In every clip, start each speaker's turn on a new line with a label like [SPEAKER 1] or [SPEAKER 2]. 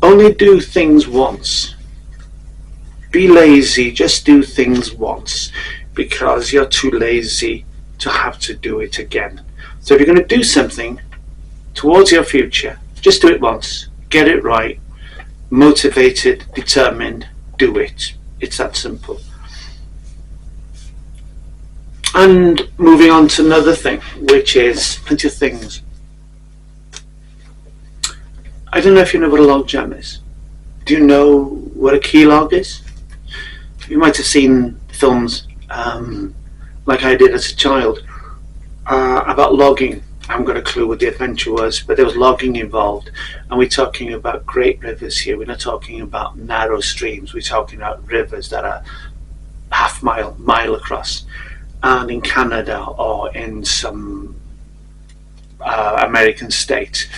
[SPEAKER 1] Only do things once. Be lazy, just do things once, because you're too lazy to have to do it again. So if you're going to do something towards your future, just do it once, get it right, motivated, determined, do it. It's that simple. And moving on to another thing, which is plenty of things. I don't know if you know what a log jam is. Do you know what a key log is? You might have seen films like I did as a child about logging. I haven't got a clue what the adventure was, but there was logging involved. And we're talking about great rivers here. We're not talking about narrow streams. We're talking about rivers that are half mile across. And in Canada or in some American state.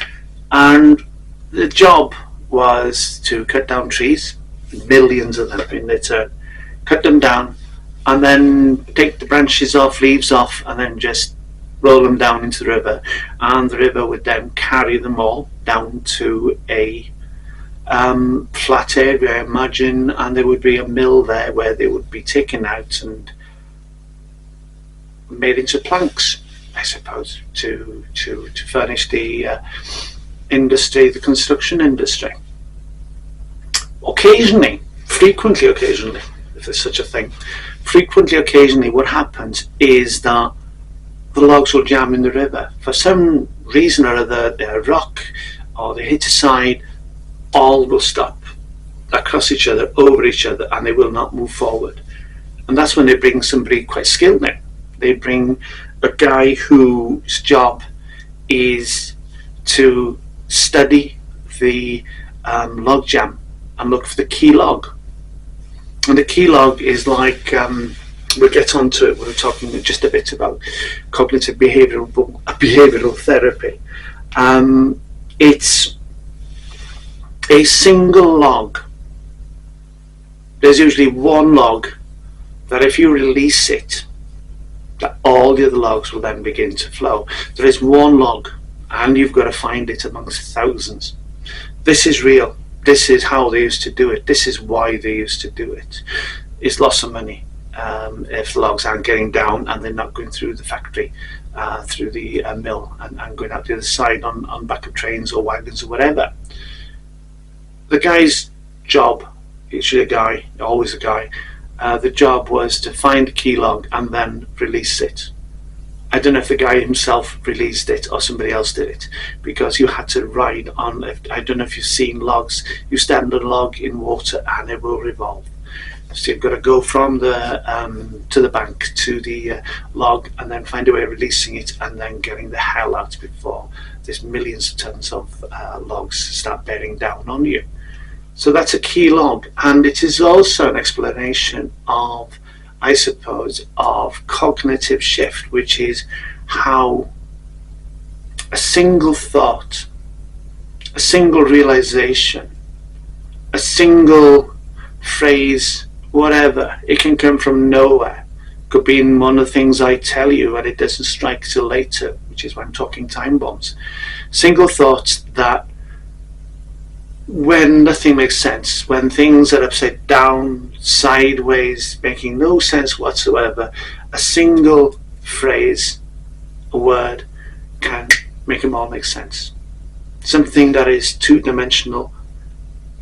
[SPEAKER 1] And the job was to cut down trees, millions of them in their turn, cut them down, and then take the branches off, leaves off, and then just roll them down into the river. And the river would then carry them all down to a flat area, I imagine, and there would be a mill there where they would be taken out and made into planks, I suppose, to furnish the industry, the construction industry. Occasionally, if there's such a thing, occasionally what happens is that the logs will jam in the river. For some reason or other, they're rock or they hit a side, all will stop across each other, over each other, and they will not move forward. And that's when they bring somebody quite skilled in. They bring a guy whose job is to study the log jam and look for the key log. And the key log is like, we'll get onto it when we're talking just a bit about cognitive behavioural therapy. It's a single log. There's usually one log that if you release it, that all the other logs will then begin to flow. There is one log, and you've got to find it amongst thousands. This is real. This is how they used to do it. This is why they used to do it. It's lots of money if the logs aren't getting down and they're not going through the factory, through the mill, and going out the other side on back of trains or wagons or whatever. The guy's job, usually a guy, always a guy, the job was to find the key log and then release it. I don't know if the guy himself released it or somebody else did it, because you had to ride on. I don't know if you've seen logs. You stand a log in water and it will revolve. So you've got to go from the to the bank to the log and then find a way of releasing it and then getting the hell out before there's millions of tons of logs start bearing down on you. So that's a key log, and it is also an explanation of, I suppose, of cognitive shift, which is how a single thought, a single realization, a single phrase, whatever, it can come from nowhere. Could be in one of the things I tell you and it doesn't strike till later, which is when I'm talking time bombs. Single thoughts that, when nothing makes sense, when things are upside down, sideways, making no sense whatsoever, a single phrase, a word, can make them all make sense. Something that is two-dimensional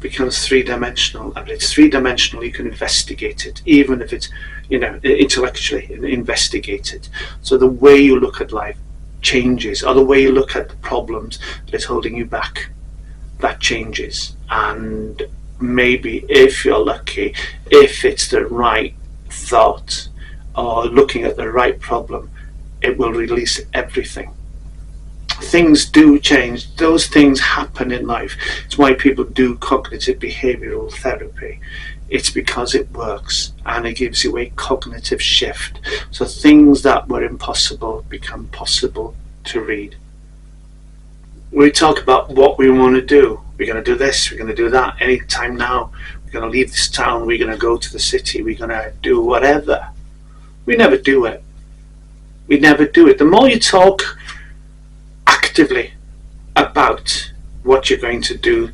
[SPEAKER 1] becomes three-dimensional, and it's three-dimensional, you can investigate it, even if it's, intellectually investigated. So the way you look at life changes, or the way you look at the problems that is holding you back, that changes. And maybe, if you're lucky, if it's the right thought or looking at the right problem, it will release everything. Things do change. Those things happen in life. It's why people do cognitive behavioural therapy. It's because it works and it gives you a cognitive shift. So things that were impossible become possible to read. We talk about what we want to do. We're going to do this, we're going to do that, anytime now. We're going to leave this town, we're going to go to the city, we're going to do whatever. We never do it. We never do it. The more you talk actively about what you're going to do,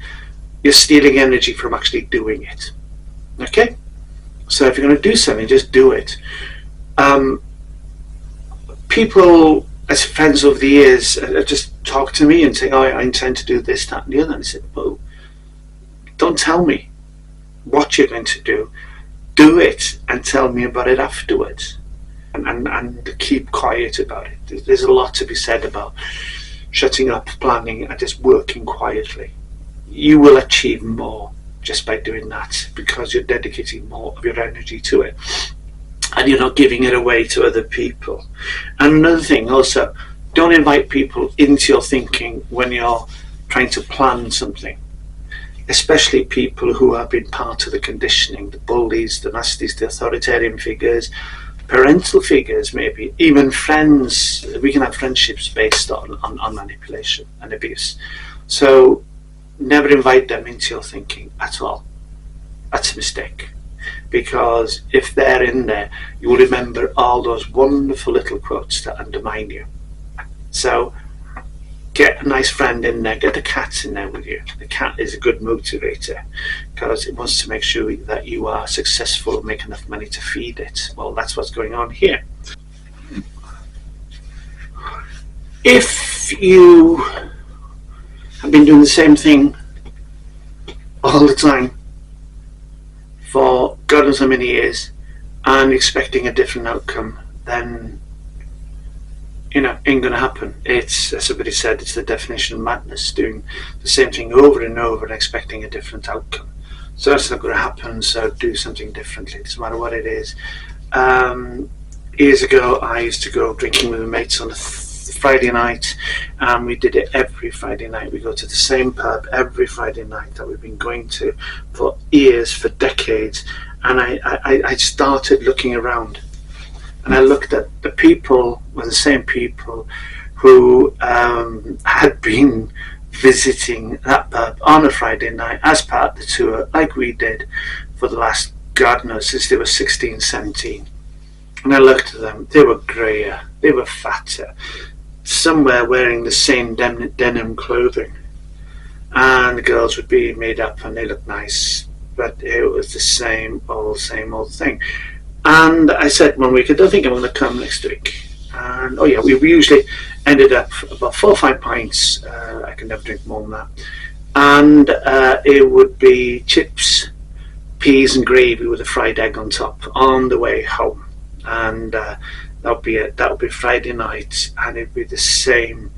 [SPEAKER 1] you're stealing energy from actually doing it. Okay? So if you're going to do something, just do it. People, as friends over the years, have just talked to me and say, oh, I intend to do this, that, and the other. And I said, well, don't tell me what you're going to do. Do it and tell me about it afterwards. And keep quiet about it. There's a lot to be said about shutting up, planning, and just working quietly. You will achieve more just by doing that, because you're dedicating more of your energy to it and you're not giving it away to other people. And another thing also, don't invite people into your thinking when you're trying to plan something, especially people who have been part of the conditioning, the bullies, the nasties, the authoritarian figures, parental figures, maybe even friends. We can have friendships based on manipulation and abuse. So never invite them into your thinking at all. That's a mistake, because if they're in there, you will remember all those wonderful little quotes that undermine you. So get a nice friend in there, get the cat in there with you. The cat is a good motivator because it wants to make sure that you are successful and make enough money to feed it. Well, that's what's going on here. If you have been doing the same thing all the time for God knows how many years and expecting a different outcome, then ain't going to happen. It's, as somebody said, it's the definition of madness, doing the same thing over and over and expecting a different outcome. So that's not going to happen. So do something differently. It doesn't matter what it is. Years ago, I used to go drinking with my mates on a Friday night, and we did it every Friday night. We go to the same pub every Friday night that we've been going to for years, for decades. And I started looking around. And I looked at the people, were the same people who had been visiting that pub on a Friday night as part of the tour, like we did for the last, God knows, since they were 16, 17. And I looked at them, they were greyer, they were fatter, some were wearing the same denim clothing. And the girls would be made up and they looked nice, but it was the same old thing. And I said one week, I don't think I'm going to come next week. And we usually ended up about 4 or 5 pints. I can never drink more than that. And it would be chips, peas and gravy with a fried egg on top on the way home. And that would be it. That would be Friday night, and it'd be the same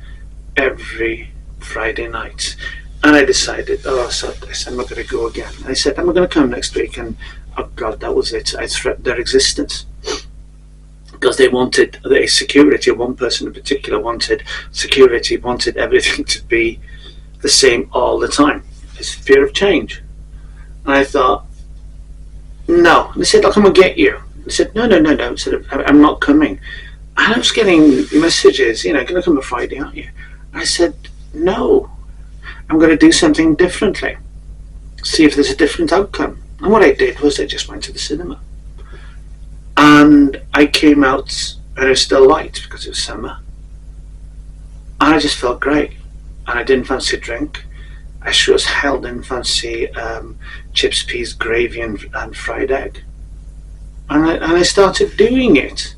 [SPEAKER 1] every Friday night. And I decided, so I'm not going to go again. I said, I'm not going to come next week, and oh God, that was it. I threatened their existence because they wanted the security. One person in particular wanted security, wanted everything to be the same all the time. It's fear of change. And I thought, no. And they said, I'll come and get you. I said, no. I said, I'm not coming. And I was getting messages, going to come on Friday, aren't you? And I said, no. I'm going to do something differently. See if there's a different outcome. And what I did was I just went to the cinema. And I came out and it was still light because it was summer. And I just felt great. And I didn't fancy a drink. I sure as hell didn't fancy chips, peas, gravy and fried egg. And I started doing it.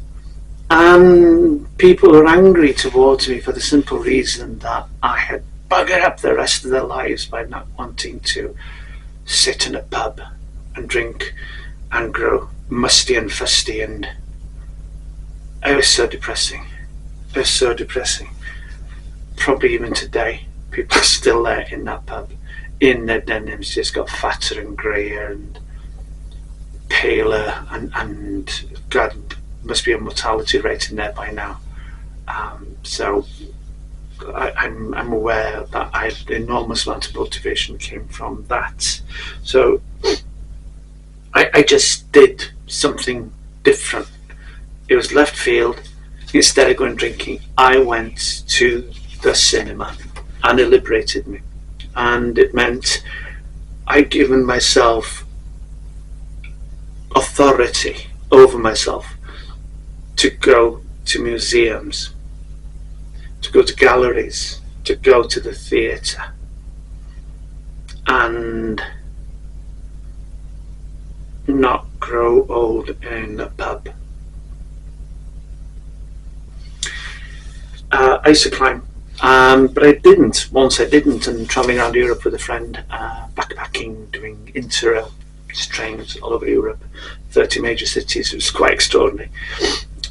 [SPEAKER 1] And people were angry towards me for the simple reason that I had buggered up the rest of their lives by not wanting to sit in a pub and drink and grow musty and fusty, and it was so depressing. It was so depressing. Probably even today, people are still there in that pub, in their denims, just got fatter and greyer and paler, and God, must be a mortality rate in there by now. So I'm aware that an enormous amount of motivation came from that. So I just did something different. It was left field. Instead of going drinking, I went to the cinema, and it liberated me. And it meant I'd given myself authority over myself to go to museums, to go to galleries, to go to the theatre, and and not grow old in a pub. I used to climb, but I didn't. Once I didn't, and travelling around Europe with a friend, backpacking, doing inter trains all over Europe, 30 major cities. It was quite extraordinary.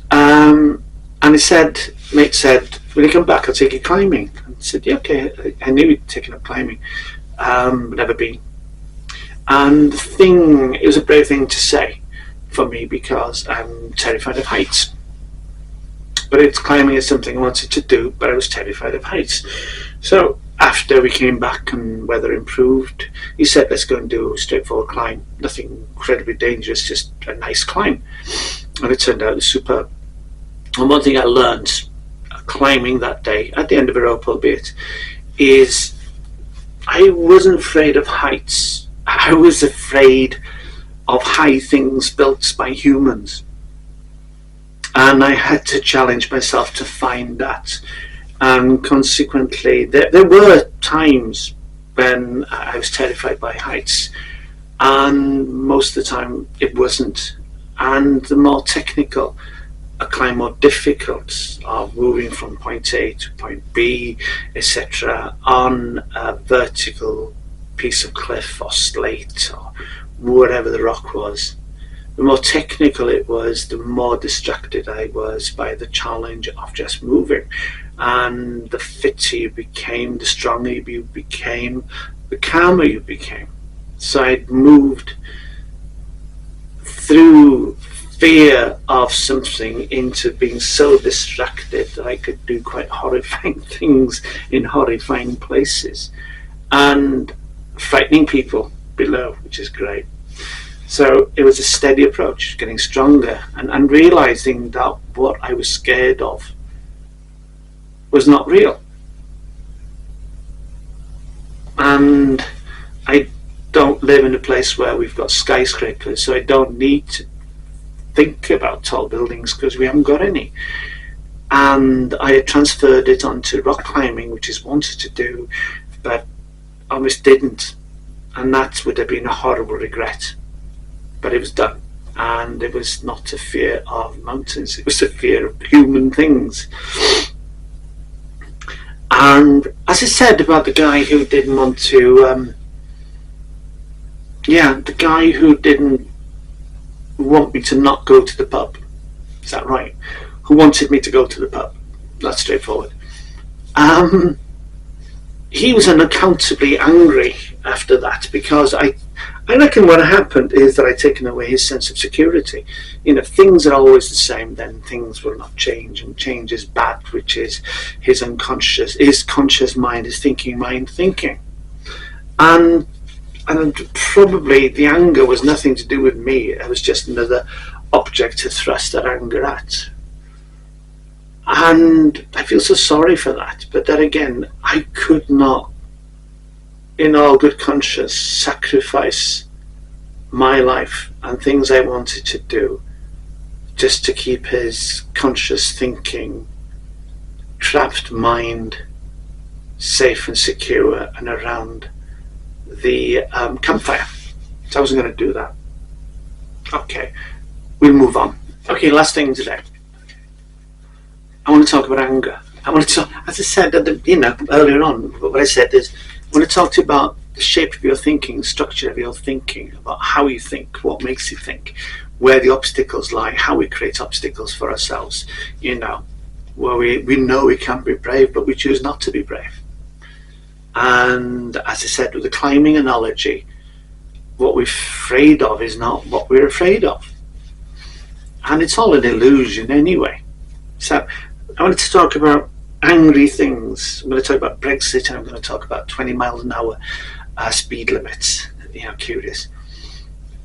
[SPEAKER 1] And mate said, "When you come back, I'll take you climbing." And I said, "Yeah, okay." I knew he'd taken up climbing, but never been. And it was a brave thing to say for me because I'm terrified of heights. But climbing is something I wanted to do, but I was terrified of heights. So after we came back and weather improved, he said, "Let's go and do a straightforward climb. Nothing incredibly dangerous, just a nice climb." And it turned out it was superb. And one thing I learned climbing that day, at the end of a rope albeit, is I wasn't afraid of heights. I was afraid of high things built by humans. And I had to challenge myself to find that. And consequently, there were times when I was terrified by heights. And most of the time, it wasn't. And the more technical a climb, more difficult, of moving from point A to point B, etc., on a vertical piece of cliff or slate or whatever the rock was. The more technical it was, the more distracted I was by the challenge of just moving. And the fitter you became, the stronger you became, the calmer you became. So I'd moved through fear of something into being so distracted that I could do quite horrifying things in horrifying places and frightening people below, which is great. So it was a steady approach, getting stronger and realizing that what I was scared of was not real. And I don't live in a place where we've got skyscrapers, so I don't need to think about tall buildings because we haven't got any. And I had transferred it onto rock climbing, which I wanted to do, but almost didn't. And that would have been a horrible regret. But it was done, and it was not a fear of mountains, it was a fear of human things. And as I said about the guy who didn't want to, the guy who didn't want me to not go to the pub, is that right? Who wanted me to go to the pub, that's straightforward. He was unaccountably angry after that because I reckon what happened is that I'd taken away his sense of security. If things are always the same, then things will not change, and change is bad, which is his conscious mind, his thinking mind thinking. And probably the anger was nothing to do with me. It was just another object to thrust that anger at. And I feel so sorry for that. But then again, I could not, in all good conscience, sacrifice my life and things I wanted to do just to keep his conscious thinking, trapped mind safe and secure and around the campfire. So I wasn't going to do that. Okay, we'll move on. Okay, last thing today. I want to talk about anger. I want to talk, as I said earlier on, what I said is I want to talk to you about the shape of your thinking, the structure of your thinking, about how you think, what makes you think, where the obstacles lie, how we create obstacles for ourselves, where we know we can be brave, but we choose not to be brave. And as I said with the climbing analogy, what we're afraid of is not what we're afraid of. And it's all an illusion anyway. So I wanted to talk about angry things. I'm going to talk about Brexit, and I'm going to talk about 20 miles an hour speed limits. Curious.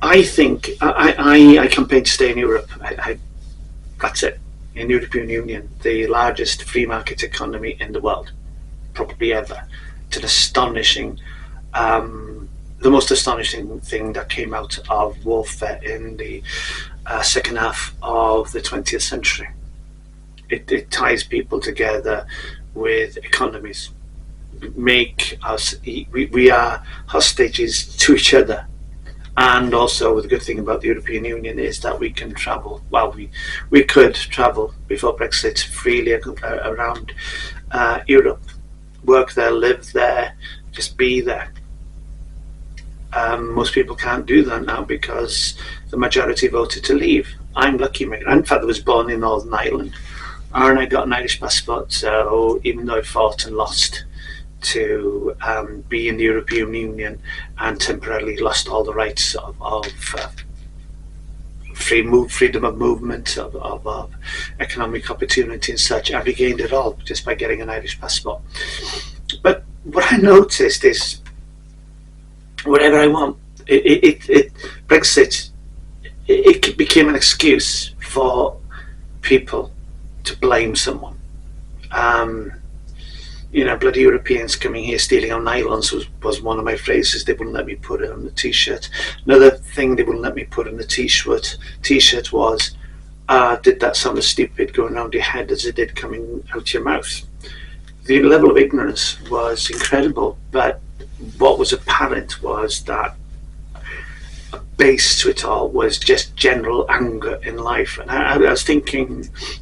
[SPEAKER 1] I think I campaigned to stay in Europe. That's it. In the European Union, the largest free market economy in the world, probably ever. It's an astonishing, the most astonishing thing that came out of warfare in the second half of the 20th century. It ties people together with economies. make us, we are hostages to each other. And also, the good thing about the European Union is that we can travel. Well, we could travel before Brexit freely around Europe, work there, live there, just be there. Most people can't do that now because the majority voted to leave. I'm lucky. My grandfather was born in Northern Ireland, and I got an Irish passport. So even though I fought and lost to be in the European Union and temporarily lost all the rights of freedom of movement, of economic opportunity and such, I regained it all just by getting an Irish passport. But what I noticed is, whatever I want, Brexit, it became an excuse for people to blame someone. Bloody Europeans coming here stealing on islands was one of my phrases. They wouldn't let me put it on the t-shirt. Another thing they wouldn't let me put on the t-shirt was, did that sound stupid going around your head as it did coming out your mouth? The level of ignorance was incredible, but what was apparent was that a base to it all was just general anger in life. And I was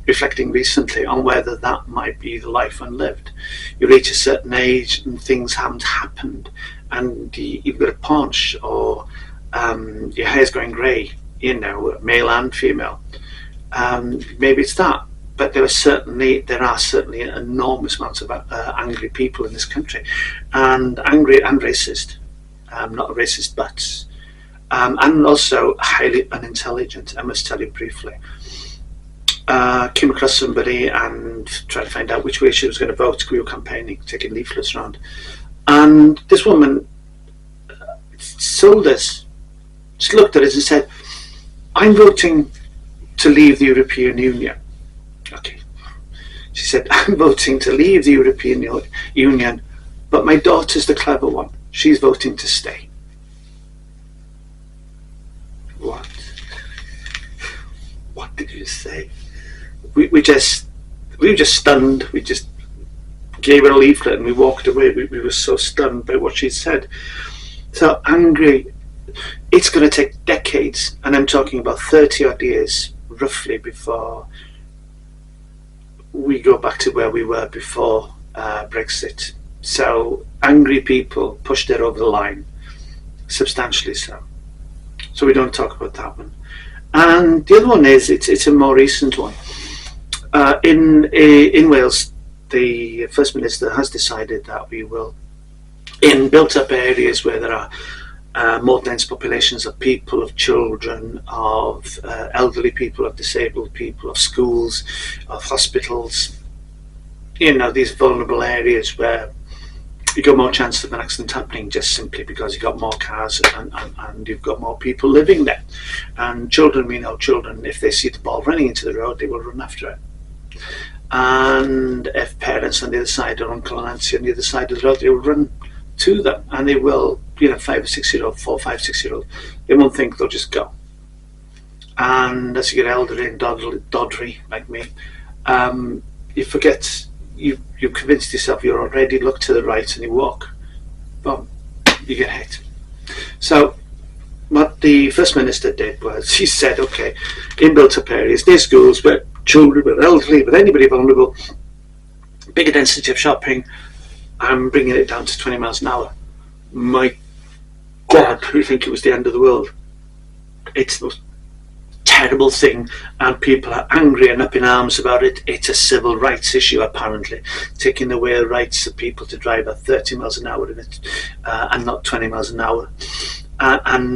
[SPEAKER 1] reflecting recently on whether that might be the life unlived. You reach a certain age and things haven't happened, and you've got a paunch, or your hair's going grey, male and female. Maybe it's that. But there are certainly enormous amounts of angry people in this country, and angry and racist. Not a racist, but and also highly unintelligent. I must tell you briefly. Came across somebody and tried to find out which way she was going to vote. We were campaigning, taking leaflets around, and this woman sold us. Just looked at us and said, "I'm voting to leave the European Union." Okay. She said, "I'm voting to leave the European Union, but my daughter's the clever one. She's voting to stay." What? What did you say? We were just stunned. We just gave her a leaflet and we walked away. We were so stunned by what she said. So angry. It's going to take decades, and I'm talking about 30 odd years, roughly, before we go back to where we were before Brexit. So angry people pushed it over the line, substantially so. So we don't talk about that one. And the other one is, it's a more recent one. In Wales, the First Minister has decided that we will, in built-up areas where there are more dense populations of people, of children, of elderly people, of disabled people, of schools, of hospitals, these vulnerable areas where you got more chance of an accident happening just simply because you've got more cars and you've got more people living there. And children, we know children, if they see the ball running into the road, they will run after it. And if parents on the other side, or uncle and auntie on the other side of the road, they will run to them, and they will, 5 or 6 year old, 4, 5, 6 year old, they won't think, they'll just go. And as you get elderly and doddery like me, you forget, you convinced yourself you're already, look to the right and you walk, boom, you get hit. So what the First Minister did was, she said, okay, in built-up areas, near schools, where children, with elderly, with anybody vulnerable, bigger density of shopping, I'm bringing it down to 20 miles an hour. My God, we think it was the end of the world. It's the most terrible thing, and people are angry and up in arms about it. It's a civil rights issue, apparently, taking away the rights of people to drive at 30 miles an hour in it, and not 20 miles an hour. And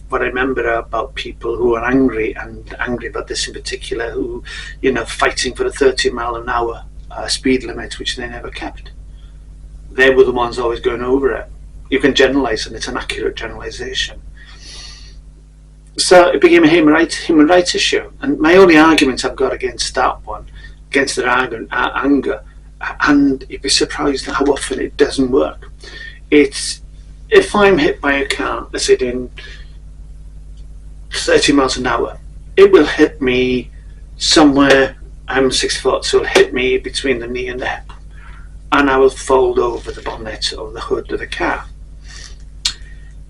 [SPEAKER 1] what I remember about people who are angry about this in particular, who, fighting for a 30 mile an hour speed limit, which they never kept. They were the ones always going over it. You can generalise, and it's an accurate generalisation. So it became a human rights issue. And my only argument I've got against that one, against their anger, and you'd be surprised how often it doesn't work. It's, if I'm hit by a car, let's say doing 30 miles an hour, it will hit me somewhere, I'm 6 foot, so it'll hit me between the knee and the hip. and I will fold over the bonnet or the hood of the car.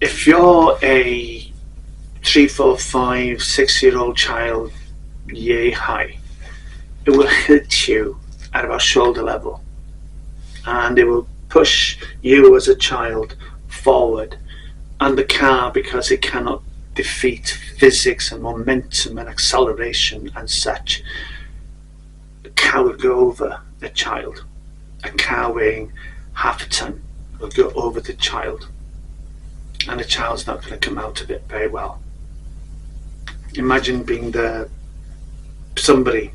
[SPEAKER 1] If you're a 3, 4, 5, 6-year-old child, yay high, it will hit you at about shoulder level, and it will push you as a child forward, and the car, because it cannot defeat physics and momentum and acceleration and such, the car will go over the child. A car weighing half a ton will go over the child, and the child's not going to come out of it very well. Imagine being somebody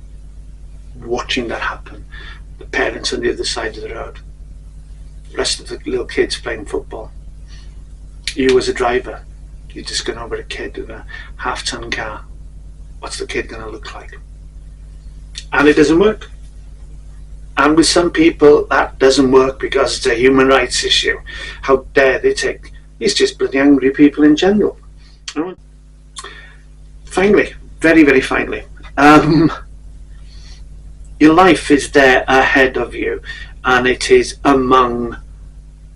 [SPEAKER 1] watching that happen, the parents on the other side of the road, the rest of the little kids playing football. You as a driver, you're just going over a kid in a half-ton car. What's the kid going to look like? And it doesn't work. And with some people that doesn't work because it's a human rights issue. How dare they take, it's just bloody angry people in general. Finally, very, very finally, your life is there ahead of you, and it is among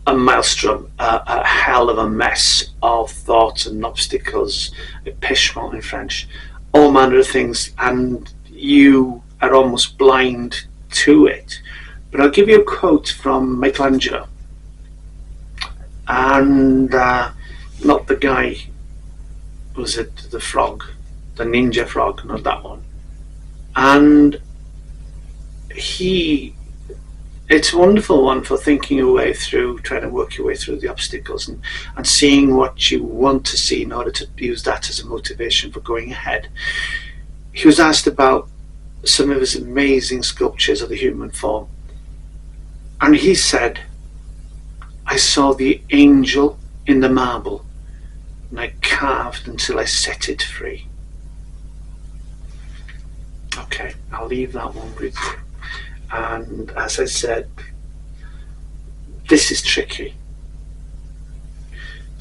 [SPEAKER 1] a maelstrom, a hell of a mess of thoughts and obstacles, a pishmont in French, all manner of things, and you are almost blind to it. But I'll give you a quote from Michelangelo, and not the guy, was it the frog, the ninja frog, not that one. And it's a wonderful one for thinking your way through, trying to work your way through the obstacles and seeing what you want to see in order to use that as a motivation for going ahead. He was asked about some of his amazing sculptures of the human form, and he said, I saw the angel in the marble, and I carved until I set it free. Okay, I'll leave that one with you. And as I said, this is tricky.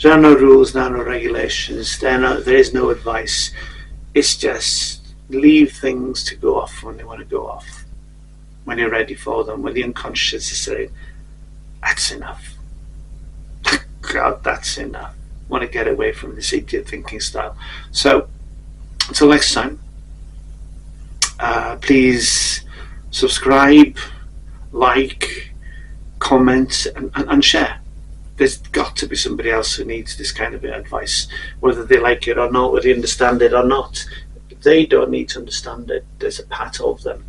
[SPEAKER 1] There are no rules, there are no regulations, there is no advice. It's just leave things to go off when they want to go off, when you're ready for them, when the unconscious is saying, that's enough. God, that's enough. I want to get away from this idiot thinking style. So, until next time, please subscribe, like, comment, and share. There's got to be somebody else who needs this kind of advice, whether they like it or not, whether they understand it or not. They don't need to understand it. There's a part of them,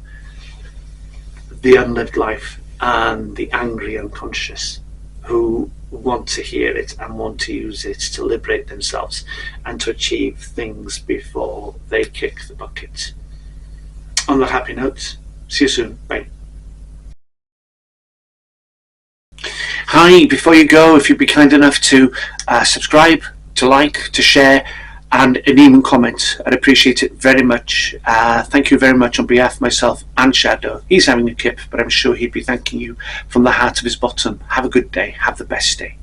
[SPEAKER 1] the unlived life and the angry unconscious, who want to hear it and want to use it to liberate themselves and to achieve things before they kick the bucket. On that happy note, see you soon. Bye. Hi, before you go, if you'd be kind enough to subscribe, to like, to share, and even comment, I'd appreciate it very much. Thank you very much on behalf of myself and Shadow. He's having a kip, but I'm sure he'd be thanking you from the heart of his bottom. Have a good day. Have the best day.